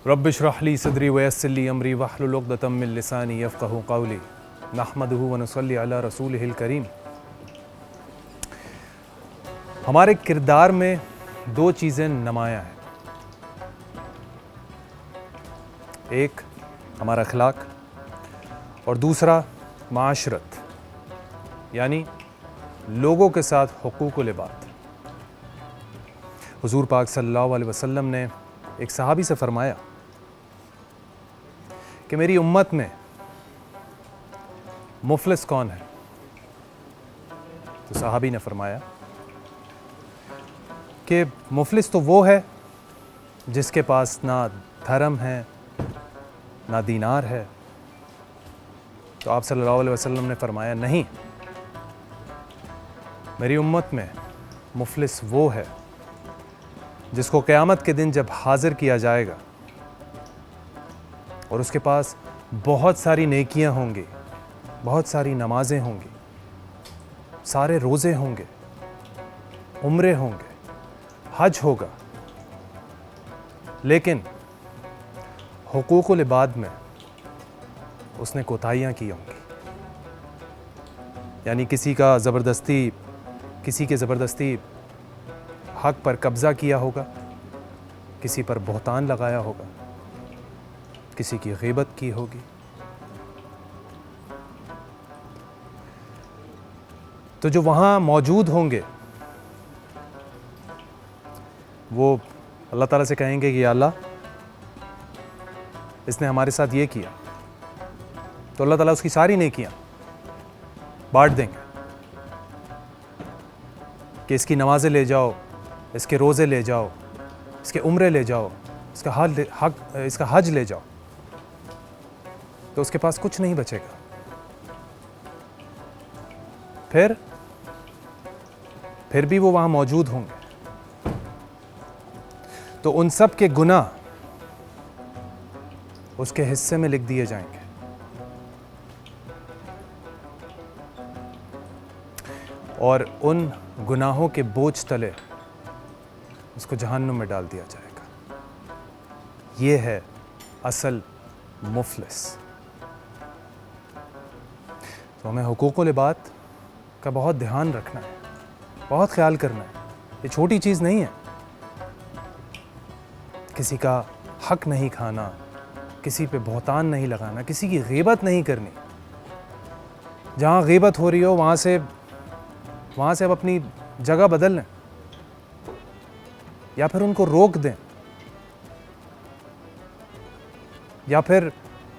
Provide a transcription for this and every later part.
رب اشرح لی صدری ویسر لی امری واحلل عقدۃ من لسانی یفقہوا قولی نحمدہ ونصلی علی رسولہ الکریم۔ ہمارے کردار میں دو چیزیں نمایاں ہیں، ایک ہمارا اخلاق اور دوسرا معاشرت، یعنی لوگوں کے ساتھ حقوق و لباد۔ حضور پاک صلی اللہ علیہ وسلم نے ایک صحابی سے فرمایا کہ میری امت میں مفلس کون ہے؟ تو صحابی نے فرمایا کہ مفلس تو وہ ہے جس کے پاس نہ دھرم ہے نہ دینار ہے۔ تو آپ صلی اللہ علیہ وسلم نے فرمایا نہیں، میری امت میں مفلس وہ ہے جس کو قیامت کے دن جب حاضر کیا جائے گا اور اس کے پاس بہت ساری نیکیاں ہوں گی، بہت ساری نمازیں ہوں گی، سارے روزے ہوں گے، عمرے ہوں گے، حج ہوگا، لیکن حقوق العباد میں اس نے کوتاہیاں کی ہوں گی، یعنی کسی کے زبردستی حق پر قبضہ کیا ہوگا، کسی پر بہتان لگایا ہوگا، کسی کی غیبت کی ہوگی۔ تو جو وہاں موجود ہوں گے وہ اللہ تعالیٰ سے کہیں گے کہ یا اللہ اس نے ہمارے ساتھ یہ کیا، تو اللہ تعالیٰ اس کی ساری نیکیاں بانٹ دیں گے کہ اس کی نمازیں لے جاؤ، اس کے روزے لے جاؤ، اس کے عمرے لے جاؤ، اس کا حج لے جاؤ، تو اس کے پاس کچھ نہیں بچے گا۔ پھر بھی وہ وہاں موجود ہوں گے، تو ان سب کے گناہ اس کے حصے میں لکھ دیے جائیں گے، اور ان گناہوں کے بوجھ تلے اس کو جہنم میں ڈال دیا جائے گا۔ یہ ہے اصل مفلس۔ تو ہمیں حقوق العباد کا بہت دھیان رکھنا ہے، بہت خیال کرنا ہے۔ یہ چھوٹی چیز نہیں ہے، کسی کا حق نہیں کھانا، کسی پہ بہتان نہیں لگانا، کسی کی غیبت نہیں کرنی۔ جہاں غیبت ہو رہی ہو وہاں سے اب اپنی جگہ بدل لیں، یا پھر ان کو روک دیں، یا پھر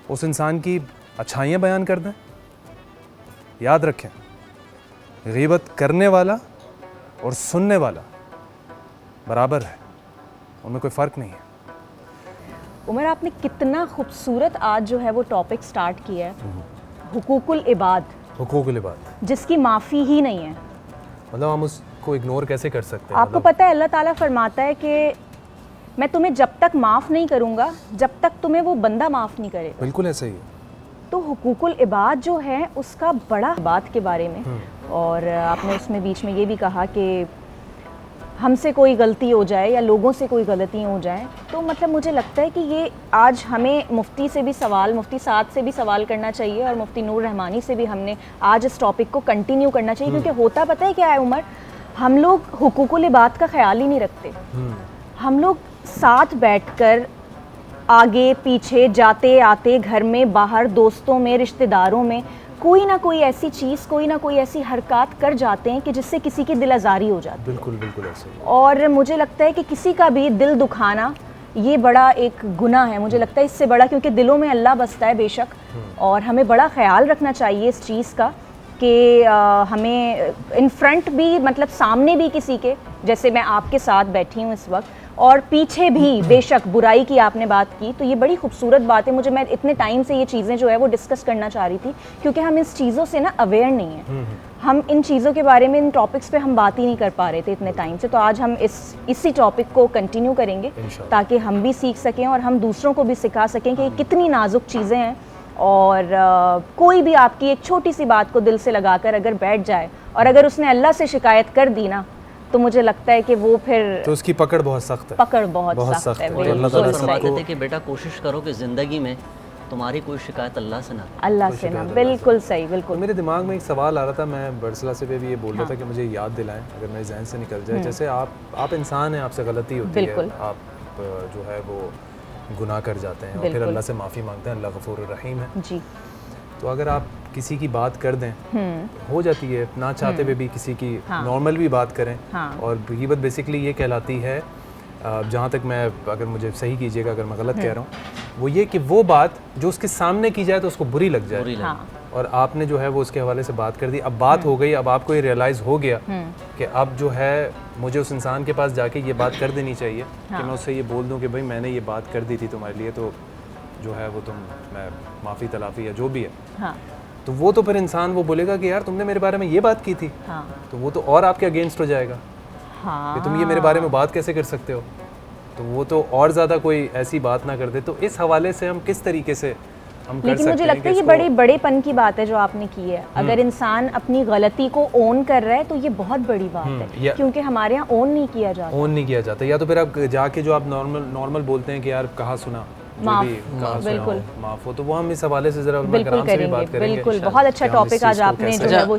اس انسان کی اچھائیاں بیان کر دیں۔ یاد رکھیں، غیبت کرنے والا اور سننے والا برابر ہے، ان میں کوئی فرق نہیں ہے۔ عمر، آپ نے کتنا خوبصورت آج جو ہے وہ ٹاپک سٹارٹ کیا ہے، حقوق العباد، حقوق العباد جس کی معافی ہی نہیں ہے۔ مطلب ہم اس کو اگنور کیسے کر سکتے ہیں؟ آپ کو پتہ ہے اللہ تعالیٰ فرماتا ہے کہ میں تمہیں جب تک معاف نہیں کروں گا جب تک تمہیں وہ بندہ معاف نہیں کرے گا۔ بالکل ایسا ہی ہے۔ تو حقوق العباد جو ہے اس کا بڑا بات کے بارے میں، اور آپ نے اس میں بیچ میں یہ بھی کہا کہ ہم سے کوئی غلطی ہو جائے یا لوگوں سے کوئی غلطی ہو جائیں، تو مطلب مجھے لگتا ہے کہ یہ آج ہمیں مفتی سعد سے بھی سوال کرنا چاہیے، اور مفتی نور رحمانی سے بھی ہم نے آج اس ٹاپک کو کنٹینیو کرنا چاہیے، کیونکہ ہوتا پتہ ہے کیا ہے عمر، ہم لوگ حقوق العباد کا خیال ہی نہیں رکھتے۔ ہم لوگ ساتھ بیٹھ کر آگے پیچھے جاتے آتے، گھر میں باہر، دوستوں میں، رشتہ داروں میں، کوئی نہ کوئی ایسی چیز، کوئی نہ کوئی ایسی حرکات کر جاتے ہیں کہ جس سے کسی کی دل آزاری ہو جاتی ہے۔ بالکل ایسا ہی۔ اور مجھے لگتا ہے کہ کسی کا بھی دل دکھانا یہ بڑا ایک گناہ ہے، مجھے لگتا ہے اس سے بڑا، کیونکہ دلوں میں اللہ بستا ہے بے شک، اور ہمیں بڑا خیال رکھنا چاہیے اس چیز کا کہ ہمیں ان فرنٹ بھی، مطلب سامنے بھی کسی کے، جیسے میں آپ کے ساتھ بیٹھی ہوں اس وقت، اور پیچھے بھی بے شک برائی کی آپ نے بات کی، تو یہ بڑی خوبصورت بات ہے۔ میں اتنے ٹائم سے یہ چیزیں جو ہے وہ ڈسکس کرنا چاہ رہی تھی، کیونکہ ہم اس چیزوں سے نا اویئر نہیں ہیں، ہم ان چیزوں کے بارے میں، ان ٹاپکس پہ ہم بات ہی نہیں کر پا رہے تھے اتنے ٹائم سے۔ تو آج ہم اسی ٹاپک کو کنٹینیو کریں گے تاکہ ہم بھی سیکھ سکیں اور ہم دوسروں کو بھی سکھا سکیں کہ یہ کتنی نازک چیزیں ہیں، اور کوئی بھی آپ کی ایک چھوٹی سی بات کو دل سے لگا کر اگر بیٹھ جائے، اور اگر اس نے اللہ سے شکایت کر دی نا، تو مجھے لگتا ہے کہ وہ پھر تو اس کی پکڑ بہت سخت ہے، پکڑ بہت سخت ہے. اور اللہ بالکل تعالیٰ صحیح. سب کو کہتے ہیں کہ بیٹا کوشش کرو کہ زندگی میں تمہاری کوئی شکایت اللہ سے نہ کرے. اللہ سے نا. بالکل صحیح. بالکل. میرے دماغ میں ایک سوال آ رہا تھا، میں برسلہ سے بھی یہ بول رہا تھا کہ مجھے یاد دلائیں اگر میرے ذہن سے نکل جائے. جیسے آپ انسان ہیں، آپ سے غلطی ہوتی ہے، آپ جو ہے وہ گناہ کر جاتے ہیں اور پھر اللہ سے معافی مانگتے ہیں. اللہ غفور الرحیم ہے. جی. تو اگر آپ کسی کی بات کر دیں، ہو جاتی ہے نہ چاہتے ہوئے بھی کسی کی نارمل بھی بات کریں، اور غیبت بیسکلی یہ کہلاتی ہے، جہاں تک میں، اگر مجھے صحیح کیجیے گا اگر میں غلط کہہ رہا ہوں، وہ یہ کہ وہ بات جو اس کے سامنے کی جائے تو اس کو بری لگ جائے، اور آپ نے جو ہے وہ اس کے حوالے سے بات کر دی. اب بات ہو گئی، اب آپ کو یہ ریئلائز ہو گیا کہ اب جو ہے مجھے اس انسان کے پاس جا کے یہ بات کر دینی چاہیے کہ میں اس سے یہ بول دوں کہ بھائی میں نے یہ بات کر دی تھی تمہارے لیے، تو جو ہے وہ میں معافی تلافی یا جو بھی ہے. تو وہ تو پھر انسان وہ بولے گا کہ یار تم نے میرے بارے میں یہ بات کی تھی، تو وہ تو اور آپ کے اگینسٹ ہو جائے گا کہ تم یہ میرے بارے میں بات کیسے کر سکتے ہو. تو وہ تو اور زیادہ کوئی ایسی بات نہ کر دے. تو اس حوالے سے ہم کس طریقے سے ہم کر سکتے ہیں؟ لیکن مجھے لگتا ہے یہ بڑے پن کی بات ہے جو آپ نے کی ہے. اگر انسان اپنی غلطی کو اون کر رہا ہے تو یہ بہت بڑی بات ہے، کیونکہ ہمارے یہاں اون نہیں کیا جاتا. یا تو پھر آپ جا کے جو آپ نارمل بولتے ہیں کہ یار کہا سنا، بالکل معاف ہو، تو وہ ہم اس حوالے سے ذرا بالکل کریں گے. بالکل بہت اچھا ٹاپک آج آپ نے جو ہے وہ